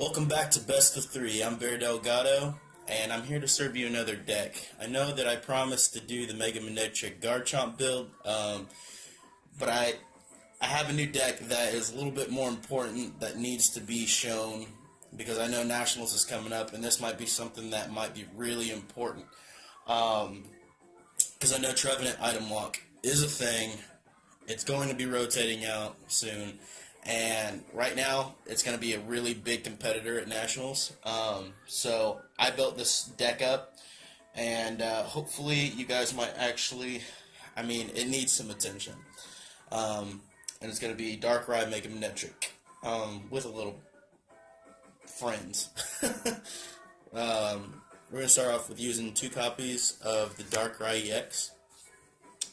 Welcome back to Best of Three. I'm Bear Delgado, and I'm here to serve you another deck. I know that I promised to do the Mega Manectric Garchomp build, but I have a new deck that is a little bit more important that needs to be shown because I know Nationals is coming up, and this might be something that might be really important. Because I know Trevenant item lock is a thing. It's going to be rotating out soon. And right now, it's going to be a really big competitor at Nationals. So I built this deck up, and hopefully you guys might actually, it needs some attention. And it's going to be Darkrai Mega Manectric with a little friends. We're going to start off with using 2 copies of the Darkrai EX.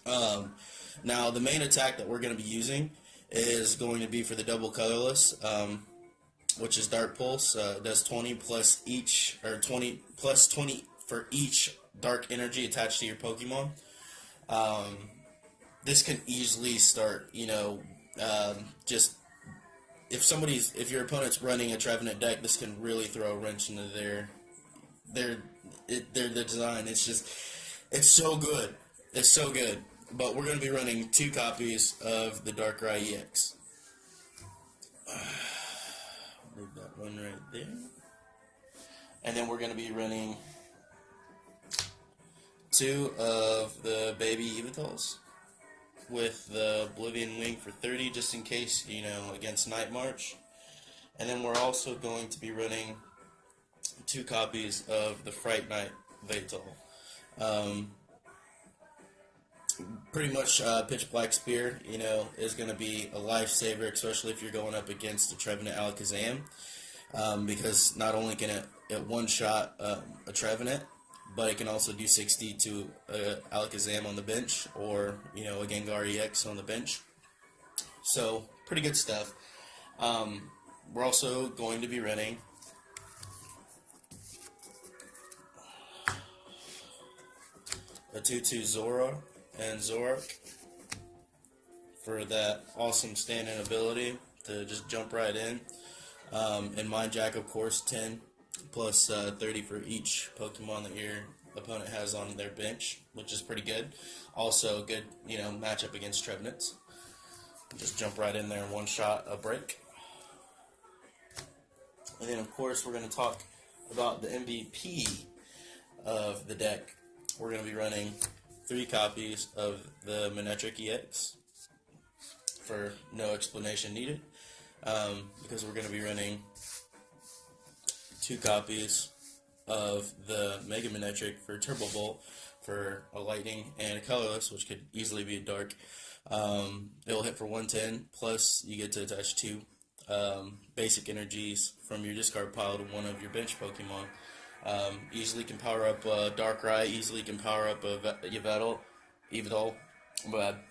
Now, the main attack that we're going to be using is going to be for the double colorless, which is Dark Pulse. Does 20 plus each, or 20 plus 20 for each dark energy attached to your Pokemon. This can easily start, just if your opponent's running a Trevenant deck, this can really throw a wrench into their design. It's so good. It's so good. But we're going to be running 2 copies of the Darkrai EX. Move that one right there. And then we're going to be running 2 of the baby Evitals with the Oblivion Wing for 30, just in case, against Night March. And then we're also going to be running 2 copies of the Fright Night Vatal. Pretty much Pitch Black Spear, is going to be a lifesaver, especially if you're going up against a Trevenant Alakazam, because not only can it one-shot a Trevenant, but it can also do 60 to Alakazam on the bench, or, a Gengar EX on the bench. So, pretty good stuff. We're also going to be running a 2-2 Zora and Zoroark for that awesome stand-in ability to just jump right in. And Mind Jack, of course, 10 plus 30 for each Pokemon that your opponent has on their bench, which is pretty good. Also, good, matchup against Trevenants. Just jump right in there and one-shot a break. And then, of course, we're going to talk about the MVP of the deck. We're going to be running 3 copies of the Manectric EX for no explanation needed, because we're going to be running 2 copies of the Mega Manectric for Turbo Bolt for a lightning and a colorless, which could easily be a dark. It'll hit for 110, plus you get to attach 2 basic energies from your discard pile to one of your bench Pokemon. Easily can power up Darkrai, easily can power up a Yveltal, but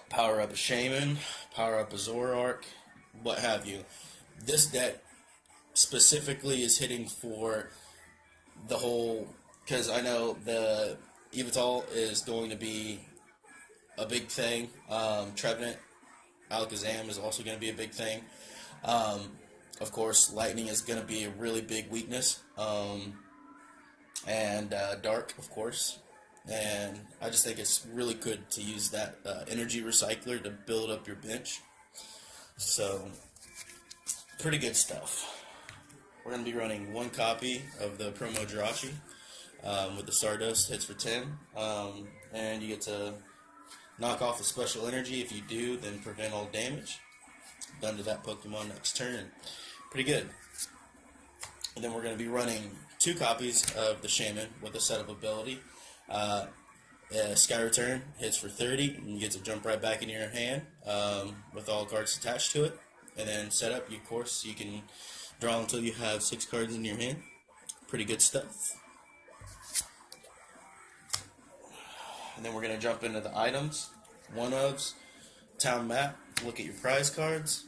power up a Shaman, power up a Zoroark, what have you. This deck specifically is hitting for the whole, because I know the Yveltal is going to be a big thing. Trevenant, Alakazam is also going to be a big thing. Of course, lightning is going to be a really big weakness, and dark, of course, and I just think it's really good to use that energy recycler to build up your bench. So, pretty good stuff. We're going to be running 1 copy of the promo Jirachi with the Stardust, hits for 10, and you get to knock off a special energy. If you do, then prevent all damage done to that Pokemon next turn. Pretty good. And then we're going to be running 2 copies of the Shaman with a setup ability. Sky Return hits for 30, and you get to jump right back into your hand with all cards attached to it. And then setup, of course, you can draw until you have 6 cards in your hand. Pretty good stuff. And then we're going to jump into the items. 1-ofs, Town Map, look at your prize cards.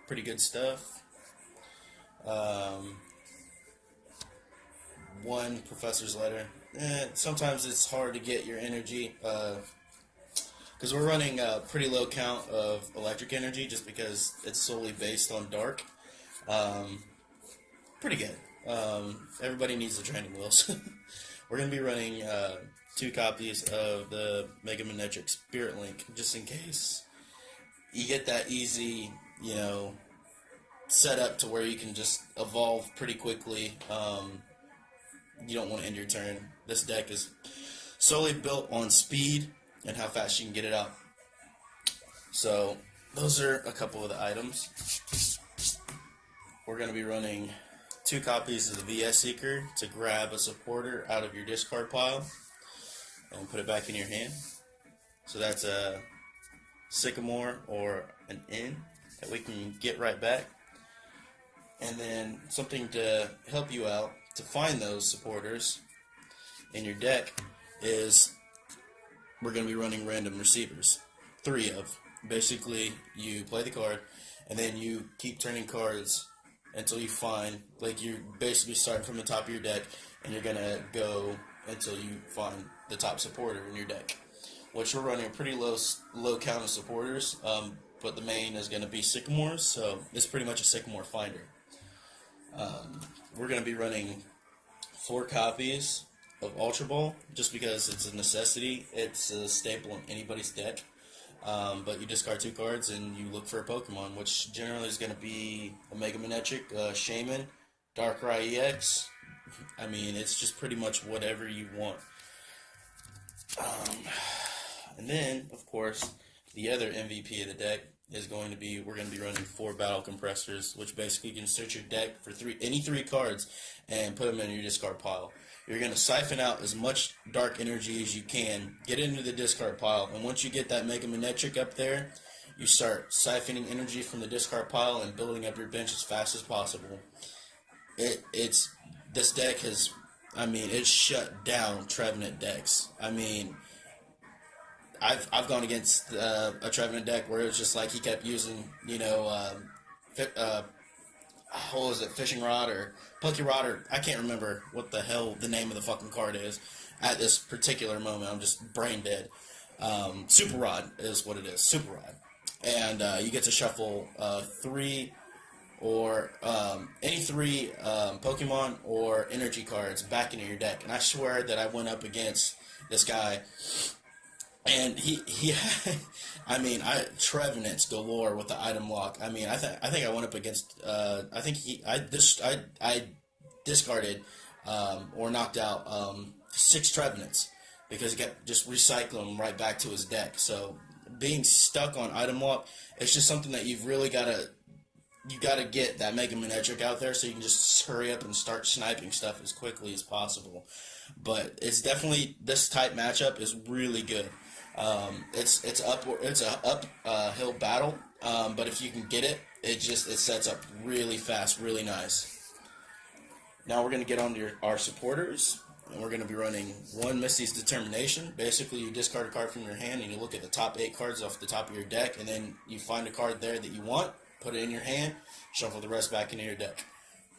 Pretty good stuff. 1 Professor's Letter. Sometimes it's hard to get your energy, because we're running a pretty low count of electric energy just because it's solely based on dark. pretty good. Everybody needs the training wheels. We're going to be running 2 copies of the Mega Manectric Spirit Link, just in case you get that easy, setup to where you can just evolve pretty quickly. You don't want to end your turn. This deck is solely built on speed and how fast you can get it out. So those are a couple of the items. We're going to be running 2 copies of the VS Seeker to grab a supporter out of your discard pile and put it back in your hand. So that's a Sycamore or an N that we can get right back. And then something to help you out to find those supporters in your deck is we're going to be running random receivers. 3 of. Basically, you play the card, and then you keep turning cards until you find, like, you're basically starting from the top of your deck, and you're going to go until you find the top supporter in your deck. Which we're running a pretty low count of supporters, but the main is going to be Sycamores, so it's pretty much a Sycamore finder. We're going to be running 4 copies of Ultra Ball, just because it's a necessity. It's a staple in anybody's deck. But you discard 2 cards and you look for a Pokemon, which generally is going to be a Mega Manectric, Shaman, Darkrai EX. I mean, it's just pretty much whatever you want. And then, of course, the other MVP of the deck is going to be, we're going to be running 4 Battle Compressors, which basically you can search your deck for any 3 cards and put them in your discard pile. You're going to siphon out as much dark energy as you can, get into the discard pile, and once you get that Mega Manectric up there, you start siphoning energy from the discard pile and building up your bench as fast as possible. This deck has, it's shut down Trevenant decks. I've gone against a Trevenant deck where it was just like he kept using, what was it, Fishing Rod or Pokey Rod, or I can't remember what the hell the name of the fucking card is at this particular moment. I'm just brain dead. Super Rod is what it is, Super Rod. And you get to shuffle 3 or any 3 Pokemon or energy cards back into your deck. And I swear that I went up against this guy, and he had, Trevenants galore with the item lock. I think I went up against, I discarded or knocked out 6 Trevenants because he kept just recycling them right back to his deck. So being stuck on item lock, it's just something that you've really got to get that Mega Manectric out there so you can just hurry up and start sniping stuff as quickly as possible. But it's definitely, this type matchup is really good. It's a uphill battle, but if you can get it, it sets up really fast, really nice. Now we're going to get on to our supporters, and we're going to be running 1 Misty's Determination. Basically, you discard a card from your hand, and you look at the top 8 cards off the top of your deck, and then you find a card there that you want, put it in your hand, shuffle the rest back into your deck.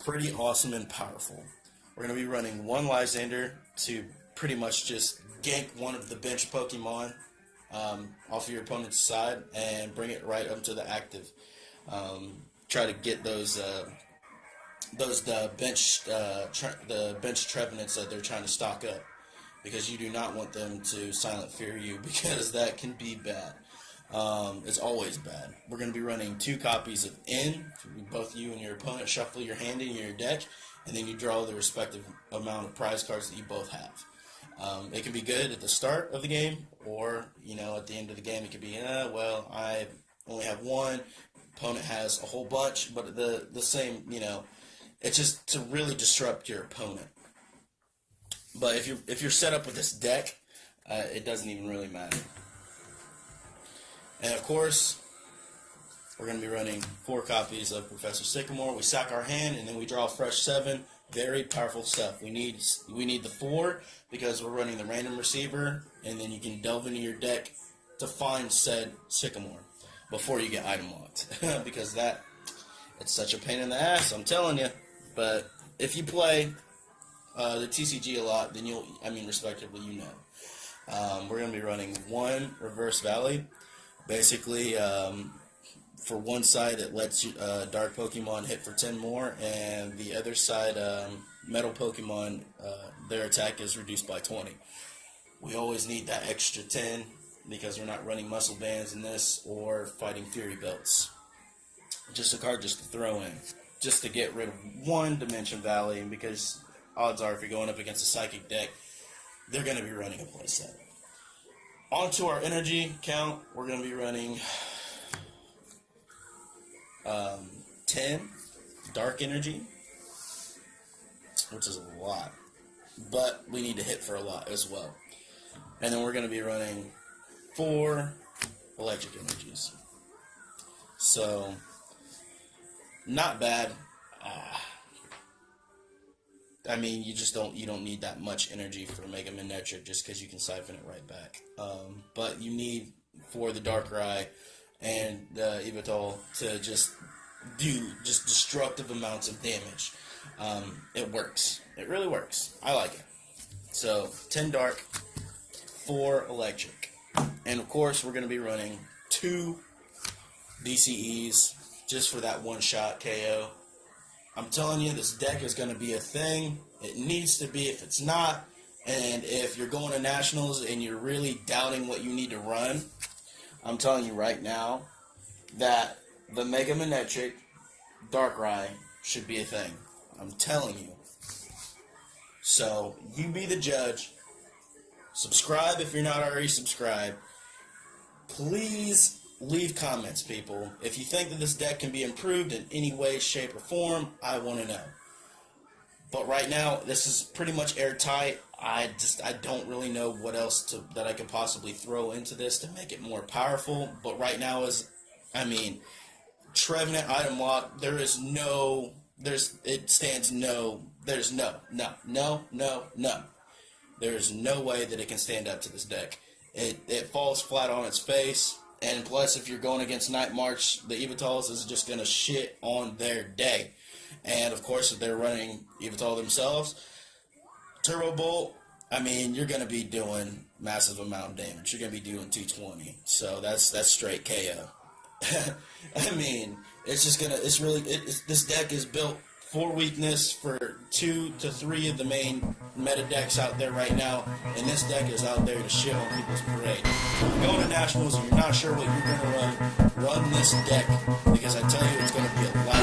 Pretty awesome and powerful. We're going to be running 1 Lysander to pretty much just gank one of the bench Pokemon off of your opponent's side and bring it right up to the active. Try to get those bench Trevenants that they're trying to stock up, because you do not want them to Silent Fear you, because that can be bad. It's always bad. We're going to be running 2 copies of N. Both you and your opponent shuffle your hand in your deck, and then you draw the respective amount of prize cards that you both have. It can be good at the start of the game, or, at the end of the game it could be, I only have 1, opponent has a whole bunch, but the same, it's just to really disrupt your opponent. But if you're set up with this deck, it doesn't even really matter. And of course, we're going to be running 4 copies of Professor Sycamore. We sack our hand, and then we draw a fresh 7. Very powerful stuff. We need the 4 because we're running the random receiver, and then you can delve into your deck to find said Sycamore before you get item locked. Because it's such a pain in the ass, I'm telling you. But if you play the TCG a lot, then respectively, we're going to be running 1 Reverse Valley. Basically, for one side, it lets you, dark Pokemon hit for 10 more, and the other side, metal Pokemon, their attack is reduced by 20. We always need that extra 10 because we're not running muscle bands in this or fighting Fury Belts. Just a card just to throw in, just to get rid of one Dimension Valley, because odds are if you're going up against a Psychic deck, they're going to be running a playset. Onto our energy count, we're going to be running 10 Dark Energy, which is a lot, but we need to hit for a lot as well. And then we're going to be running 4 Electric Energies. So, not bad. I mean, you don't need that much energy for Mega Manectric just because you can siphon it right back. But you need for the Darkrai and the Yveltal to just do destructive amounts of damage. It works. It really works. I like it. So 10 Dark, 4 Electric, and of course we're going to be running 2 DCEs just for that one-shot KO. I'm telling you, this deck is going to be a thing. It needs to be if it's not. And if you're going to Nationals and you're really doubting what you need to run, I'm telling you right now that the Mega Manectric Darkrai should be a thing. I'm telling you. So, you be the judge. Subscribe if you're not already subscribed. Please leave comments, people. If you think that this deck can be improved in any way, shape, or form, I want to know. But right now, this is pretty much airtight. I don't really know what else that I could possibly throw into this to make it more powerful. But right now Trevenant item lock, there's no way that it can stand up to this deck. It falls flat on its face. And plus, if you're going against Night March, the Yveltals is just going to shit on their day. And, of course, if they're running Yveltal themselves, Turbo Bolt, you're going to be doing massive amount of damage. You're going to be doing 220. So that's straight KO. This deck is built for weakness for 2 to 3 of the main meta decks out there right now, and this deck is out there to shit on people's parade. If you're going to Nationals and you're not sure what you're going to run this deck, because I tell you it's going to be a lot